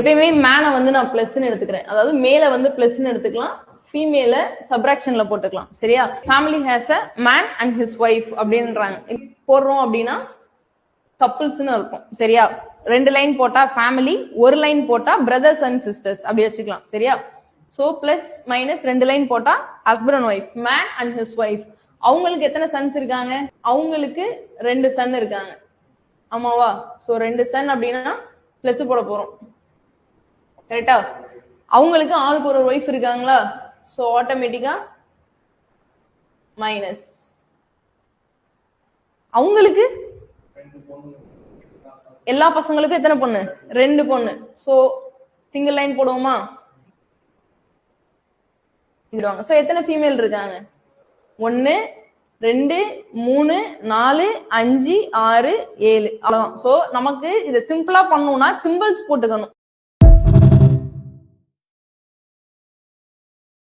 எப்பயுமே மேனை வந்து நான் பிளஸ்ன்னு எடுத்துக்கிறேன். அதாவது மேல வந்து பிளஸ்ன்னு எடுத்துக்கலாம், ஃபீமேல சப்ராக்ஷன்ல போட்டுக்கலாம். சரியா? Family has a man and his wife அப்படின்றாங்க. போடுறோம் அப்படின்னா கப்புள்ஸ்னு இருக்கும். சரியா? 2 லைன் போட்டா ஃபேமிலி, 1 லைன் போட்டா பிரதர்ஸ் அண்ட் சிஸ்டர்ஸ் அப்படி வச்சுக்கலாம். சரியா? சோ பிளஸ் மைனஸ் 2 லைன் போட்டா husband and wife, man and his wife. அவங்களுக்கு எத்தனை சன்ஸ் இருக்காங்க? அவங்களுக்கு 2 சன் இருக்காங்க. ஆமாவா? சோ 2 சன் அப்படின்னா பிளஸ் போட போறோம். கரெக்டா? அவங்களுக்கு ஆளுக்கு ஒரு ஒய்ஃப் இருக்காங்களா? சோ ஆட்டோமேட்டிக்கா மைனஸ். அவங்களுக்கு எல்லா பசங்களுக்கும் எத்தனை பொண்ணு? 2 பொண்ணு. சோ சிங்கிள் லைன் போடுவோமா? சோ எத்தனை ஃபீமேல் இருக்காங்க? 1 2 3 4 5 6 7. அவ்வளவுதான். சோ நமக்கு இதை சிம்பிளா பண்ணணும்னா சிம்பிள்ஸ் போட்டுக்கணும்.